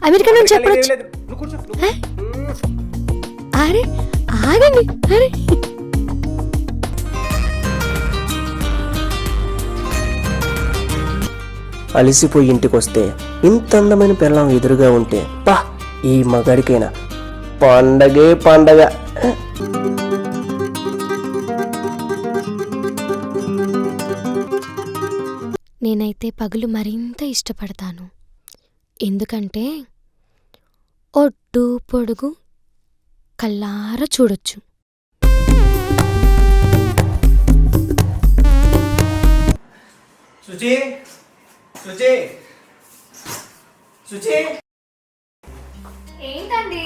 America నుంచి చెప్పొచ్చు. అరే ఆగండి. అరే అలిసిపోయి ఇంటికొస్తే ఇంత అందమైన పిల్లం ఎదురుగా ఉంటే పా ఈ మగాడికైనా పండగే పండగ. నేనైతే పగులు మరింత ఇష్టపడతాను. ఎందుకంటే ఒడ్డు పొడుగు కళ్ళారా చూడొచ్చు. సుచి సుచి సుచి ఏంటండి?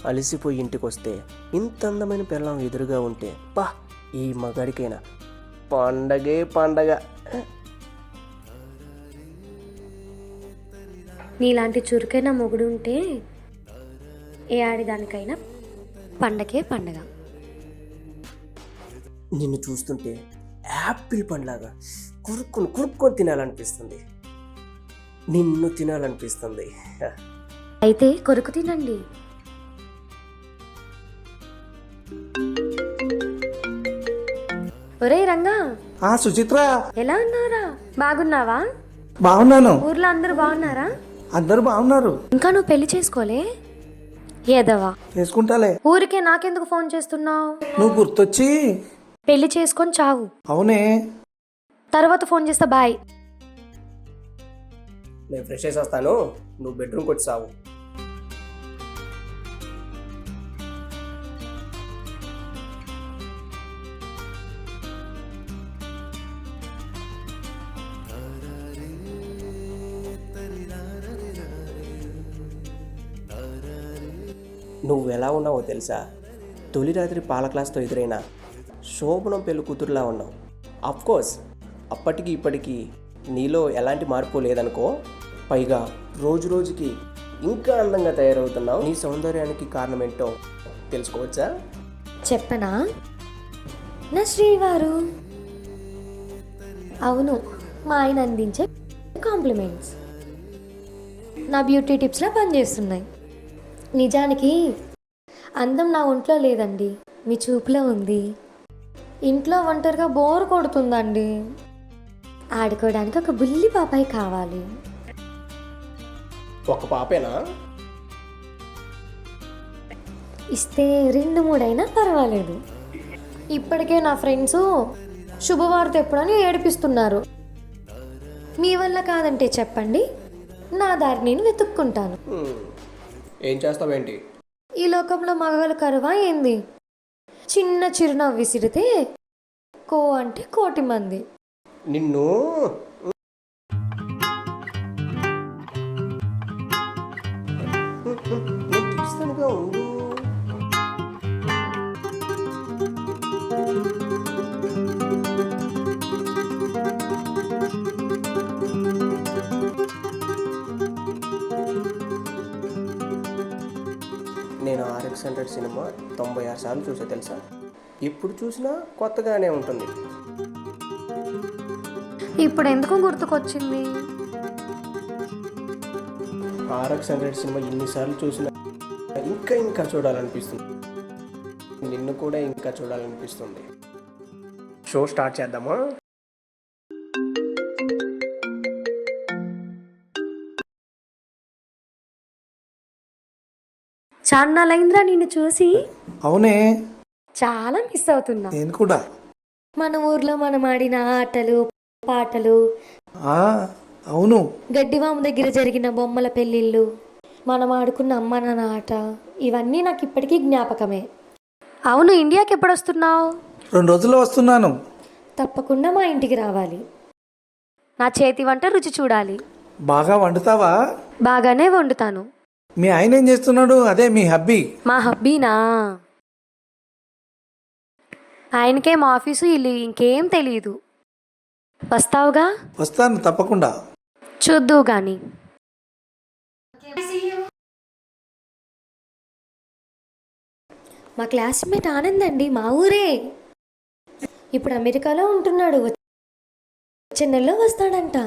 అలిసిపోయి ఇంటికొస్తే ఇంత అందమైన పిల్లం ఎదురుగా ఉంటే పా ఈ మగాడికైనా పండగే పండగ. నీలాంటి చురుకైన మొగుడు ఉంటే ఏ ఆడిదానికైనా పండగే పండగ. నిన్ను చూస్తుంటే యాపిల్ పండ్లాగా కురుక్కొని తినాలనిపిస్తుంది. నిన్ను తినాలనిపిస్తుంది. అయితే కొరుకు తినండి. ఒరే రంగా, సుచిత్ర, ఎలా ఉన్నారా? బాగున్నావా? బాగున్నాను. ఊర్లో అందరూ బాగున్నారా? అందరూ బాగున్నారు. ఇంకా నువ్వు పెళ్లి చేసుకోలే? ఏదవా చేసుకుంటాలే. ఊరికే నాకెందుకు ఫోన్ చేస్తున్నావు? నువ్వు గుర్తొచ్చి పెళ్లి చేసుకొని చావు. అవునే, తర్వాత ఫోన్ చేస్తా. బాయ్. నేను ఫ్రెష్ చేసి వస్తాను, నువ్వు బెడ్రూమ్కి వచ్చి సావు. నువ్వు ఎలా ఉన్నావో తెలుసా? తొలి రాత్రి పాల క్లాస్తో ఎదురైన శోభనం పెళ్లి కూతురులా ఉన్నావు. అఫ్కోర్స్ అప్పటికి ఇప్పటికీ నీలో ఎలాంటి మార్పు లేదనుకో. పైగా రోజు రోజుకి ఇంకా అందంగా తయారవుతున్నావు. నీ సౌందర్యానికి కారణం ఏంటో తెలుసుకోవచ్చా? చెప్పనా? నా శ్రీవారు. అవును, మా ఆయన అందించే కాంప్లిమెంట్స్ నా బ్యూటీ టిప్స్లా పనిచేస్తున్నాయి. నిజానికి అందం నా ఒంట్లో లేదండి, మీ చూపులో ఉంది. ఇంట్లో ఒంటరిగా బోర్ కొడుతుందండి. ఆడుకోవడానికి ఒక బుల్లి పాపాయి కావాలి. ఒక పాపేనా? ఇస్తే 2-3 అయినా పర్వాలేదు. ఇప్పటికే నా ఫ్రెండ్స్ శుభవార్త ఎప్పుడని ఏడిపిస్తున్నారు. మీ వల్ల కాదంటే చెప్పండి, నా దారి నేను వెతుక్కుంటాను. ఏం చేస్తావేంటి? ఈ లోకంలో మగవాళ్ళ కరువా ఏంది? చిన్న చిరునవ్వు విసిరితే కో అంటే 1,000,000 మంది. నిన్ను నేను తీస్తానుగా ఉండు. నేను RX100 సినిమా 96 సార్లు చూసా తెలుసా? ఇప్పుడు చూసినా కొత్తగానే ఉంటుంది. ఇప్పుడు ఎందుకు గుర్తుకొచ్చింది? RX100 సినిమా ఎన్నిసార్లు చూసినా ఇంకా చూడాలనిపిస్తుంది. నిన్ను కూడా ఇంకా చూడాలనిపిస్తుంది. షో స్టార్ట్ చేద్దామా? చాన్నాళ్ళైందిరా నిన్ను చూసి. అవునే, చాలా మిస్ అవుతున్నా. నేను కూడా. మన ఊర్లో మనం ఆడిన ఆటలు పాటలు, అవును, గడ్డివాము దగ్గర జరిగిన బొమ్మల పెళ్ళిళ్ళు, మనం ఆడుకున్న అమ్మ నాన్న ఆట, ఇవన్నీ నాకు ఇప్పటికీ జ్ఞాపకమే. అవును, ఇండియాకి ఎప్పుడు వస్తున్నావు? 2 రోజుల్లో వస్తున్నాను. తప్పకుండా మా ఇంటికి రావాలి. నా చేతి వంట రుచి చూడాలి. బాగా వండుతావా? బాగానే వండుతాను. మీ ఆయన ఏం చేస్తున్నాడు? అదే మీ హబ్బీ. మా హబ్బీనా? ఆయనకేం ఆఫీసు ఇల్లు ఇంకేం తెలియదు. వస్తావుగా? వస్తాను తప్పకుండా. చూద్దువు గాని. మా క్లాస్మేట్ ఆనంద్ అండి, మా ఊరే. ఇప్పుడు అమెరికాలో ఉంటున్నాడు. నెలలో వస్తాడంట.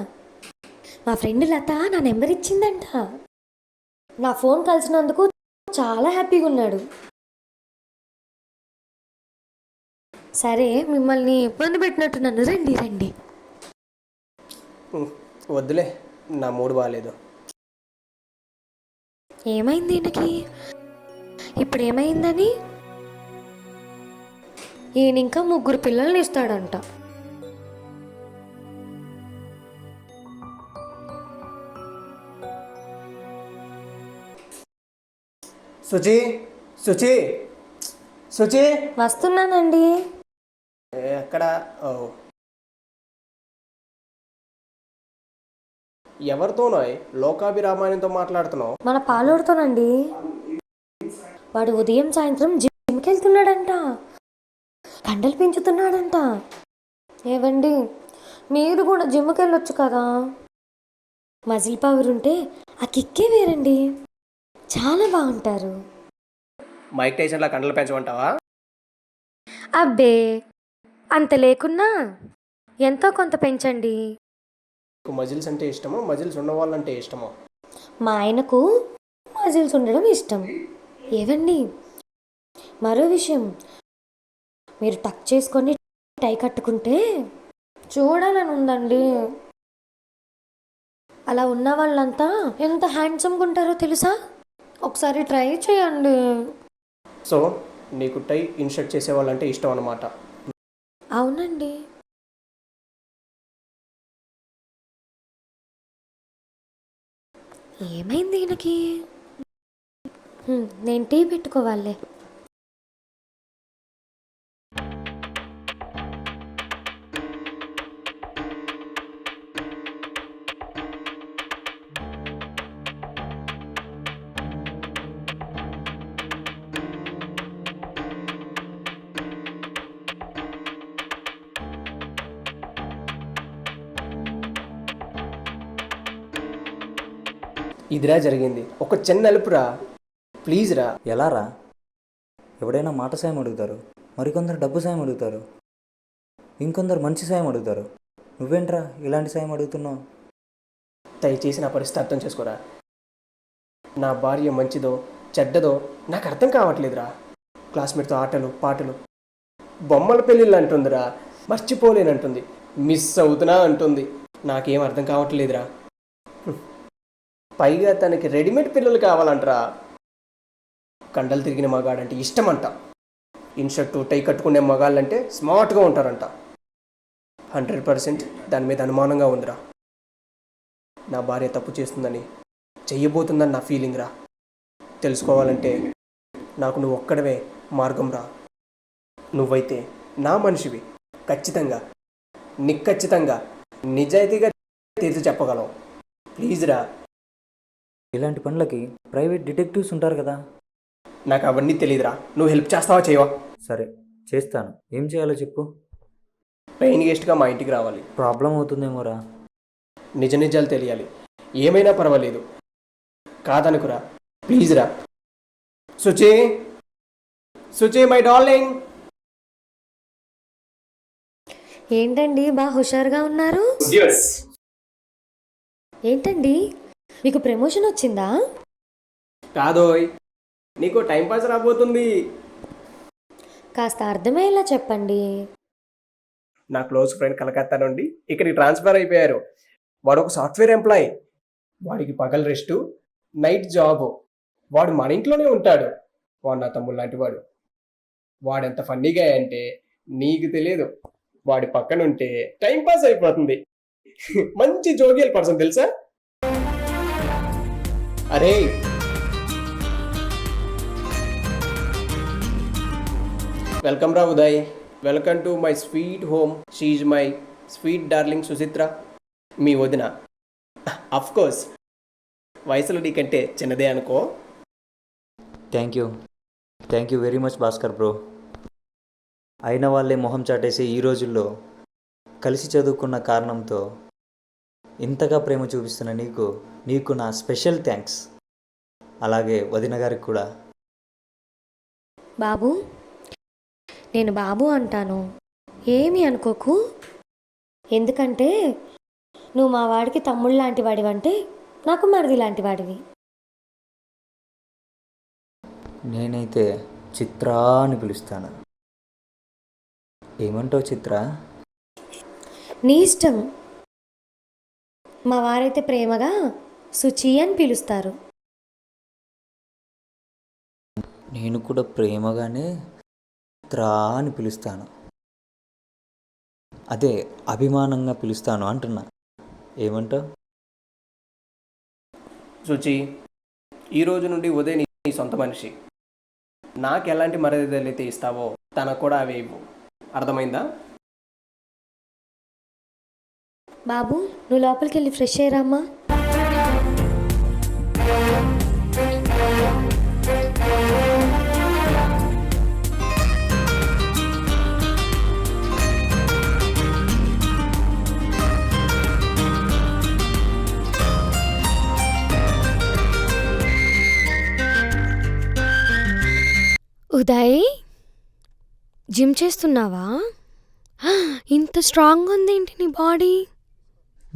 మా ఫ్రెండ్ లత నా నెంబర్ ఇచ్చిందంట. నా ఫోన్ కలిసినందుకు చాలా హ్యాపీగా ఉన్నాడు. సరే, మిమ్మల్ని ఇబ్బంది పెట్టినట్టున్నాను, రండి రండి. వద్దులే, నా మూడు బాగాలేదు. ఏమైంది ఈయనకి? ఇప్పుడు ఏమైందని? ఈయన ఇంకా 3 పిల్లల్ని ఇస్తాడంట. సుచి, సుచి, సుచి, వస్తున్నానండి. ఎక్కడ? ఓ, ఎవరితోనో లోకాభిరామాయణంతో మాట్లాడుతున్నావు? మన పాలోడుతోనండి. వాడు ఉదయం సాయంత్రం జిమ్కి వెళ్తున్నాడంట, కండలు పెంచుతున్నాడంట. ఏవండి, మీరు కూడా జిమ్కి వెళ్ళొచ్చు కదా. మజిల్ పవర్ ఉంటే ఆ కిక్కే వేరండి, చాలా బాగుంటారు. మైక్ టైసన్లా కండలు పెంచమంటావా? అబ్బే, అంత లేకున్నా ఎంతో కొంత పెంచండి. నీకు మజిల్స్ అంటే ఇష్టమో, మజిల్స్ ఉన్న వాళ్ళంటే ఇష్టమో? మా ఆయనకు మజిల్స్ ఉండడం ఇష్టం. ఏవండి, మరో విషయం, మీరు టక్ చేసుకొని టై కట్టుకుంటే చూడాలని ఉందండి. అలా ఉన్న వాళ్ళంతా ఎంత హ్యాండ్సమ్గా ఉంటారో తెలుసా? ఒకసారి ట్రై చేయండి. సో నీకు టై ఇన్షర్ట్ చేసేవాళ్ళంటే ఇష్టం అన్నమాట. అవునండి. ఏమైంది ఈయనకి? నేను టీ పెట్టుకోవాలే. ఇదిరా జరిగింది. ఒక చిన్న అలుపురా, ప్లీజ్ రా. ఎలా రా? ఎవడైనా మాట సాయం అడుగుతారు, మరికొందరు డబ్బు సాయం అడుగుతారు, ఇంకొందరు మంచి సాయం అడుగుతారు. నువ్వేంట్రా ఇలాంటి సాయం అడుగుతున్నావు? దయచేసి నా పరిస్థితి అర్థం చేసుకోరా. నా భార్య మంచిదో చెడ్డదో నాకు అర్థం కావట్లేదురా. క్లాస్మేట్తో ఆటలు పాటలు, బొమ్మల పెళ్ళిళ్ళు అంటుందిరా, మర్చిపోలేనంటుంది, మిస్ అవుతున్నా అంటుంది. నాకేం అర్థం కావట్లేదురా. పైగా తనకి రెడీమేడ్ పిల్లలు కావాలంటరా. కండలు తిరిగిన మగాడంటే ఇష్టమంట. ఇన్షర్టు టై కట్టుకునే మగాళ్ళంటే స్మార్ట్గా ఉంటారంట. 100% దాని మీద అనుమానంగా ఉందిరా. నా భార్య తప్పు చేస్తుందని, చెయ్యబోతుందని నా ఫీలింగ్ రా. తెలుసుకోవాలంటే నాకు నువ్వు ఒక్కడవే మార్గం రా. నువ్వైతే నా మనిషివి, ఖచ్చితంగా నిక్కచ్చితంగా నిజాయితీగా తీర్చి చెప్పగలవు. ప్లీజ్ రా. ఇలాంటి పనులకి ప్రైవేట్ డిటెక్టివ్స్ ఉంటారు కదా. నాకు అవన్నీ తెలియదురా. నువ్వు హెల్ప్ చేస్తావా చేయవా? సరే, చేస్తాను. ఏం చేయాలో చెప్పు. పెయిన్ గెస్ట్గా మా ఇంటికి రావాలి. ప్రాబ్లం అవుతుందేమోరా. నిజ నిజాలు తెలియాలి. ఏమైనా పర్వాలేదు, కాదనుకురా. ప్లీజ్ రా. Suchi, Suchi my darling. ఏంటండి బాగా హుషారుగా ఉన్నారు? ఏంటండి, మీకు ప్రమోషన్ వచ్చిందా? కాదోయ్, నీకు టైం పాస్ రాబోతుంది. కాస్త అర్థమయ్యేలా చెప్పండి. నా క్లోజ్ ఫ్రెండ్ కలకత్తా నుండి ఇక్కడికి ట్రాన్స్ఫర్ అయిపోయారు. వాడు ఒక సాఫ్ట్వేర్ ఎంప్లాయీ. వాడికి పగల రెస్టు, నైట్ జాబు. వాడు మన ఇంట్లోనే ఉంటాడు. వాడు నా తమ్ముడు లాంటి వాడు. వాడెంత ఫన్నీగా అంటే నీకు తెలియదు. వాడి పక్కనుంటే టైం పాస్ అయిపోతుంది. మంచి జోగియల్ పర్సన్ తెలుసా? అరే, వెల్కమ్ రా Uday. Welcome to my sweet home. She my sweet darling Suchitra, మీ వదిన. అఫ్ కోర్స్ వయసులో నీకంటే చిన్నదే అనుకో. Thank you very much Bhaskar bro. అయిన వాళ్ళే మొహం చాటేసే ఈ రోజుల్లో కలిసి చదువుకున్న కారణంతో ఇంతగా ప్రేమ చూపిస్తున్న నీకు నా స్పెషల్ థ్యాంక్స్. అలాగే వదిన గారికి కూడా. బాబు, నేను బాబు అంటాను, ఏమీ అనుకోకు. ఎందుకంటే నువ్వు మా వాడికి తమ్ముళ్ళు లాంటి వాడివంటే నాకు మరిది లాంటి వాడివి. నేనైతే చిత్ర అని పిలుస్తాను. ఏమంటావు చిత్ర? నీ ఇష్టం. మా వారైతే ప్రేమగా సుచి అని పిలుస్తారు. నేను కూడా ప్రేమగానే చిత్ర అని పిలుస్తాను. అదే అభిమానంగా పిలుస్తాను అంటున్నా. ఏమంటావు? శుచి, ఈ రోజు నుండి ఉదయ్ నీ సొంత మనిషి. నాకు ఎలాంటి మర్యాదలు అయితే ఇస్తావో తనకు కూడా అవే ఇవ్వు. అర్థమైందా? బాబు, నువ్వు లోపలికి వెళ్ళి ఫ్రెష్ అయ్యారమ్మా. ఉదయ్, జిమ్ చేస్తున్నావా? ఇంత స్ట్రాంగ్ ఉంది ఏంటి నీ బాడీ?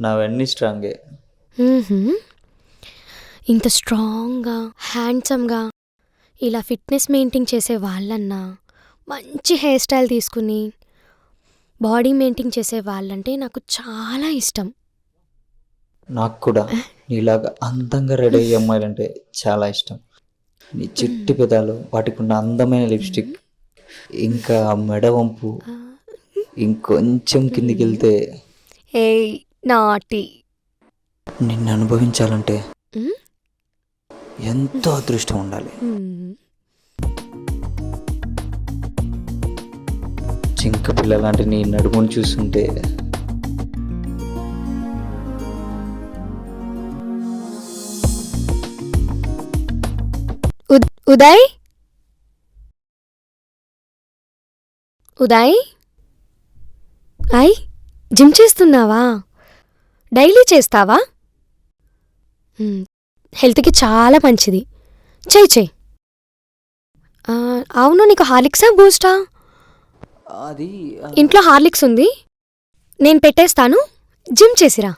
నావన్నీ స్ట్రాంగే. ఇంత స్ట్రాంగ్గా హ్యాండ్సమ్గా ఇలా ఫిట్నెస్ మెయింటైన్ చేసే వాళ్ళన్నా, మంచి హెయిర్ స్టైల్ తీసుకుని బాడీ మెయింటైన్ చేసే వాళ్ళంటే నాకు చాలా ఇష్టం. నాకు కూడా నీలాగా అందంగా రెడీ అయ్యే అమ్మాయిలంటే చాలా ఇష్టం. నీ చిట్టి పెదాలు, వాటికి ఉన్న అందమైన లిప్స్టిక్, ఇంకా మెడ వంపు ఇంకొంచెం కిందికి వెళ్తే ఏ నాటి నిన్ను అనుభవించాలంటే ఎంతో అదృష్టం ఉండాలి. జింక పిల్ల లాంటి నీ నడుమును చూస్తుంటే ఉదయ్, ఉదయ్, జిమ్ చేస్తున్నావా? డైలీ చేస్తావా? హెల్త్కి చాలా మంచిది. చెయ్యి. అవును, నీకు హార్లిక్సా బూస్టా? అది ఇంట్లో హార్లిక్స్ ఉంది, నేను పెట్టేస్తాను. జిమ్ చేసిరా.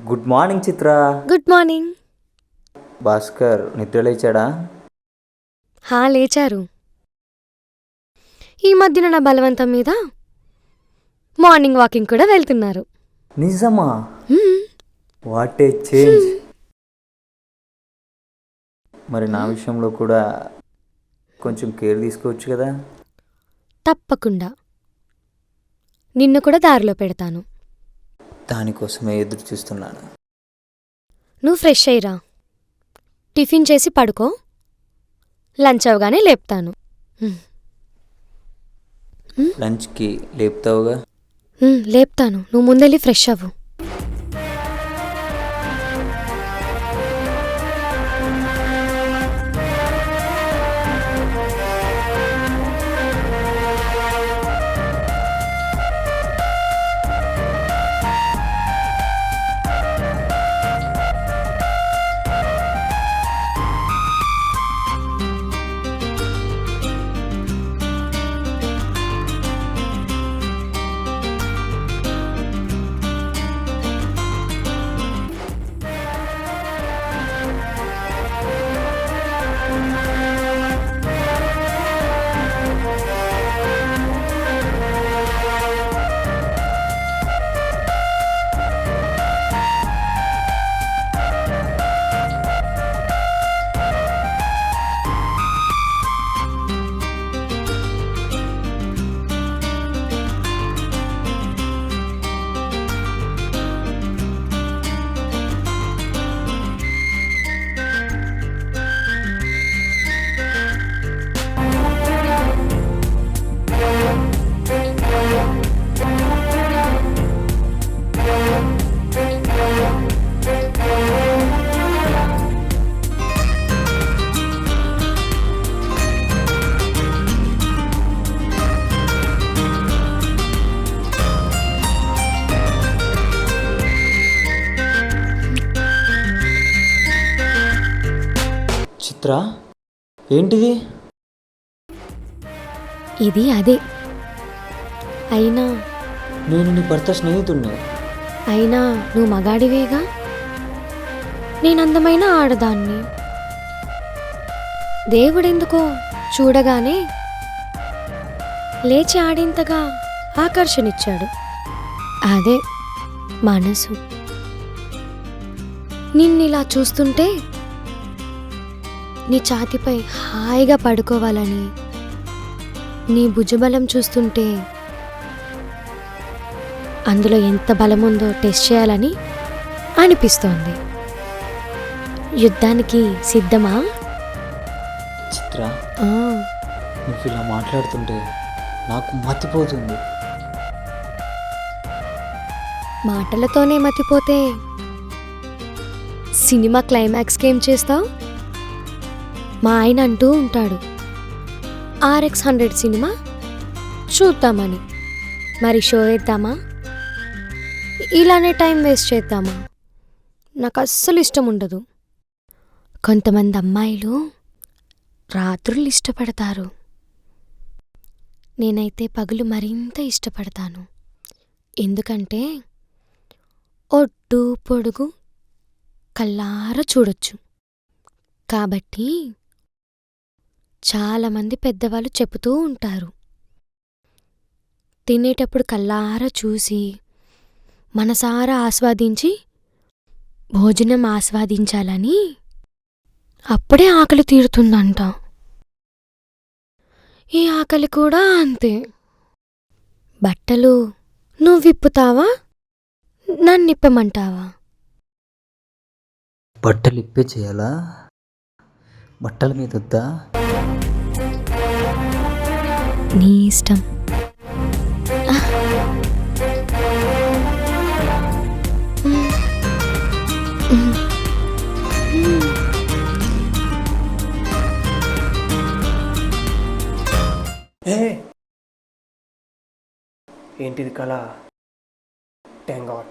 Good morning Chitra. Good morning. Bhaskar నిద్ర లేచాడా? లేచారు. ఈ మధ్యన నా బలవంతం మీద మార్నింగ్ వాకింగ్ కూడా వెళ్తున్నారు. నిజమా? What a change. మరి నా విషయంలో కూడా కొంచెం కేర్ తీసుకోవచ్చు కదా? తప్పకుండా. నిన్ను కూడా దారిలో పెడతాను. దానికోసమే ఎదురు చూస్తున్నాను. నువ్వు ఫ్రెష్ అయ్యిరా, టిఫిన్ చేసి పడుకో. లంచ్ అవగానే లేపుతాను. లంచ్కి లేపుతావుగా? లేపుతాను, నువ్వు ముందెళ్ళి ఫ్రెష్ అవ్వు. చిత్ర, ఏంటిది? ఇది అదే. అయినా నేను నీ భర్త స్నేహితుడిని. అయినా నువ్వు మగాడివేగా, నేను అందమైన ఆడదాన్ని. దేవుడెందుకో చూడగానే లేచి ఆడేంతగా ఆకర్షణిచ్చాడు. అదే మనసు. నిన్నిలా చూస్తుంటే నీ ఛాతీపై హాయిగా పడుకోవాలని, నీ భుజబలం చూస్తుంటే అందులో ఎంత బలం ఉందో టెస్ట్ చేయాలని అనిపిస్తోంది. యుద్ధానికి సిద్ధమా? చిత్ర, ఆ, నువ్వు ఇలా మాట్లాడుతుంటే నాకు మతిపోతుంది. మాటలతోనే మతిపోతే సినిమా క్లైమాక్స్కి ఏం చేస్తావు? మా ఆయన అంటూ ఉంటాడు, RX-100 సినిమా చూద్దామని. మరి షో వేద్దామా? ఇలానే టైం వేస్ట్ చేద్దామా? నాకు అస్సలు ఇష్టం ఉండదు. కొంతమంది అమ్మాయిలు రాత్రులు ఇష్టపడతారు, నేనైతే పగలు మరింత ఇష్టపడతాను. ఎందుకంటే ఒడ్డు పొడుగు కళ్ళారా చూడొచ్చు. కాబట్టి చాలామంది పెద్దవాళ్ళు చెబుతూ ఉంటారు, తినేటప్పుడు కళ్ళారా చూసి మనసారా ఆస్వాదించి భోజనం ఆస్వాదించాలని. అప్పుడే ఆకలి తీరుతుందంట. ఈ ఆకలి కూడా అంతే. బట్టలు నువ్వు విప్పుతావా, నన్ను ఇప్పమంటావా? బట్టలు ఇప్పే చేయాలా? బట్టల మీద వద్దా? నీ ఇష్టం. ఏ ఏంటిది కళ? Thank God.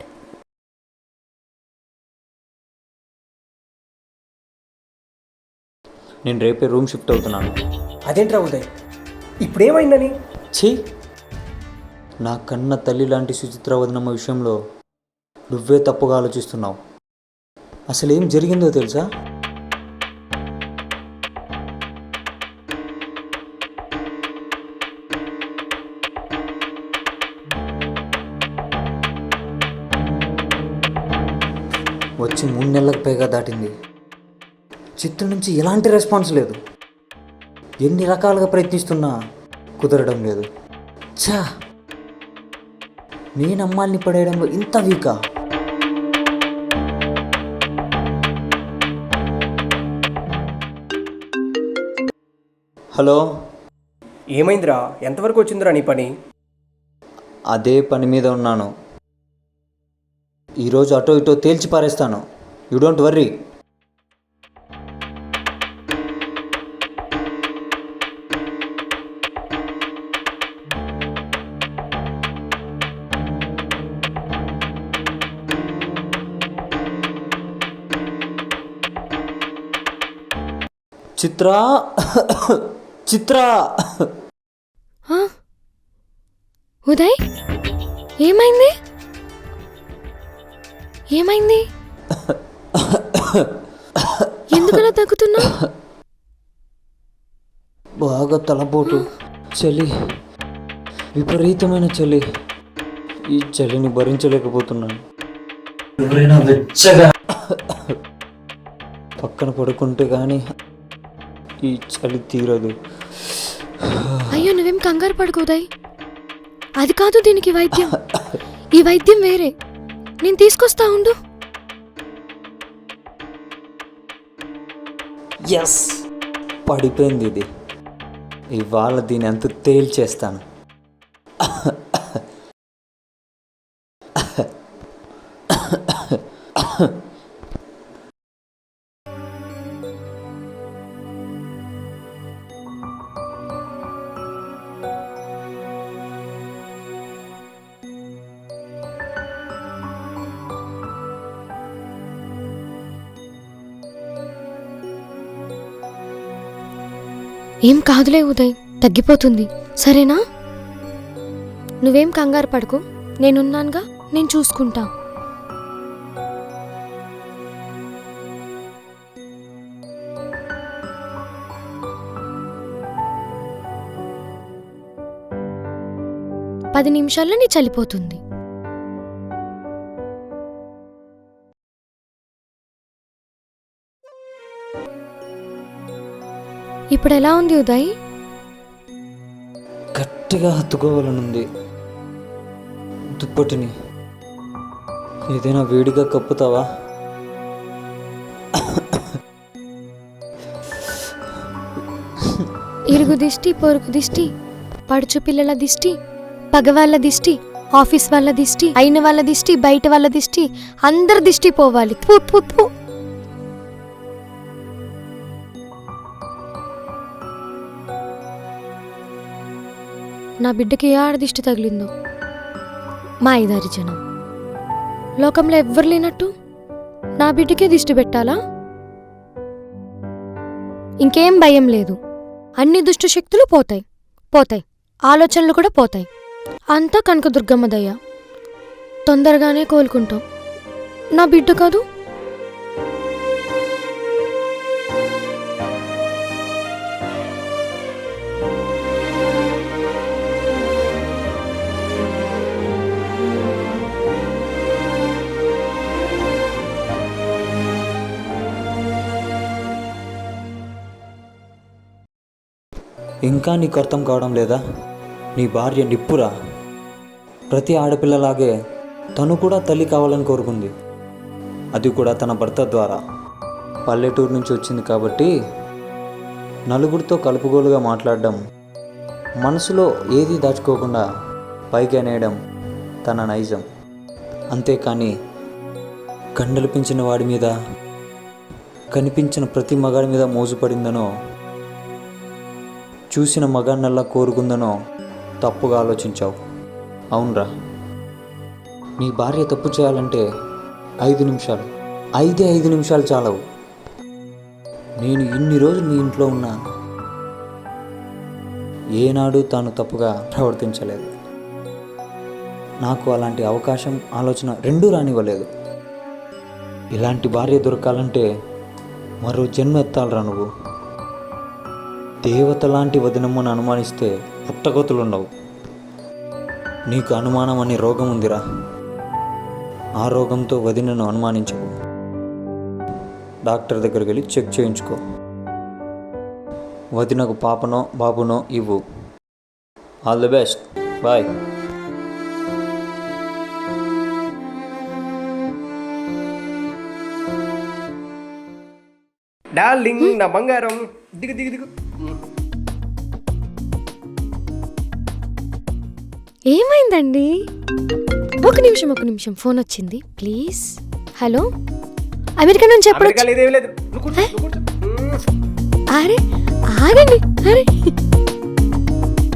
నేను రేపే రూమ్ షిఫ్ట్ అవుతున్నాను. అదేంట్రా ఉదయ్, ఇప్పుడేమైందని? ఛీ, నా కన్న తల్లి లాంటి సుచిత్ర వదనమ్మ విషయంలో నువ్వే తప్పుగా ఆలోచిస్తున్నావు. అసలు ఏం జరిగిందో తెలుసా? వచ్చి 3 నెలలకు పైగా దాటింది. చిత్ర నుంచి ఎలాంటి రెస్పాన్స్ లేదు. ఎన్ని రకాలుగా ప్రయత్నిస్తున్నా కుదరడం లేదు. ఛా, నేను అమ్మాయిని పడేయడంలో ఇంత వీకా? హలో, ఏమైందిరా? ఎంతవరకు వచ్చిందిరా నీ పని? అదే పని మీద ఉన్నాను. ఈరోజు అటో ఇటో తేల్చి పారేస్తాను. You don't worry. Chitra, Chitra, ఆ? ఉదయ్, ఏమైంది? ఏమైంది? ఎందుకలా తగ్గుతున్నా? బాగా తలపోటు, చలి, విపరీతమైన చలి. ఈ చలిని భరించలేకపోతున్నాను. ఎవరైనా వెచ్చగా పక్కన పడుకుంటే కానీ ఈ చలి తీరదు. అయ్యో, నువ్వేం కంగారు పడుకో ఉదయ్. అది కాదు దీనికి వైద్యం. ఈ వైద్యం వేరే, నేను తీసుకొస్తా ఉండు. ఎస్, పడిపోయింది ఇది. ఇవాళ దీని అంత తేల్చేస్తాను. ఏం కాదులే ఉదయ్, తగ్గిపోతుంది, సరేనా? నువ్వేం కంగారు పడకు, నేనున్నానుగా, నేను చూసుకుంటా. పది నిమిషాల్లో నీ చలిపోతుంది. ఇప్పుడు ఎలా ఉంది ఉదయ్? గట్టిగా హత్తుకోవాలనుంది. దుప్పటిని ఏదైనా వేడిగా కప్పుతావా? ఇరుగు దిష్టి, పొరుగు దిష్టి, పడుచు పిల్లల దిష్టి, పగవాళ్ళ దిష్టి, ఆఫీస్ వాళ్ళ దిష్టి, అయిన వాళ్ళ దిష్టి, బయట వాళ్ళ దిష్టి, అందరి దిష్టి పోవాలి. థు, థు, థు. నా బిడ్డకి ఏ ఆడ దిష్టి తగిలిందో, మా ఐదారి జనం లోకంలో ఎవ్వరు లేనట్టు నా బిడ్డకే దిష్టి పెట్టాలా? ఇంకేం భయం లేదు, అన్ని దుష్ట శక్తులు పోతాయి, పోతాయి, ఆలోచనలు కూడా పోతాయి. అంతా కనకదుర్గమ్మ దయ. తొందరగానే కోలుకుంటాం. నా బిడ్డ కాదు. ఇంకా నీకు అర్థం కావడం లేదా? నీ భార్య నిప్పురా. ప్రతి ఆడపిల్లలాగే తను కూడా తల్లి కావాలని కోరుకుంది. అది కూడా తన భర్త ద్వారా. పల్లెటూరు నుంచి వచ్చింది కాబట్టి నలుగురితో కలుపుగోలుగా మాట్లాడడం, మనసులో ఏది దాచుకోకుండా పైకి అనేయడం తన నైజం. అంతేకాని కండలు పెంచిన వాడి మీద, కనిపించిన ప్రతి మగాడి మీద మోజుపడిందనో, చూసిన మగాన్నల్లా కోరుకుందనో తప్పుగా ఆలోచించావు. అవునరా, నీ భార్య తప్పు చేయాలంటే 5 నిమిషాలు, 5 నిమిషాలు చాలవు. నేను ఇన్ని రోజులు నీ ఇంట్లో ఉన్నా ఏనాడు తాను తప్పుగా ప్రవర్తించలేదు. నాకు అలాంటి అవకాశం, ఆలోచన రెండూ రానివ్వలేదు. ఇలాంటి భార్య దొరకాలంటే మరో జన్మ ఎత్తాలరా నువ్వు. దేవత లాంటి వదినమ్మను అనుమానిస్తే పుట్టగతులుండవు. నీకు అనుమానం అనే రోగం ఉందిరా. ఆ రోగంతో వదినను అనుమానించకు. డాక్టర్ దగ్గరికి వెళ్ళి చెక్ చేయించుకో. వదినకు పాపనో బాబునో ఇవ్వు. All the best, bye. Darling, నా బంగారం, దిగు దిగు దిగు. ఏమైందండి? ఒక నిమిషం, ఫోన్ వచ్చింది, ప్లీజ్. హలో, అమెరికా నుంచి ఎప్పుడు అమెరికా లేదేమీ లేదు. నువ్వు కూర్చో, నువ్వు కూర్చో. అరే ఆగండి, అరే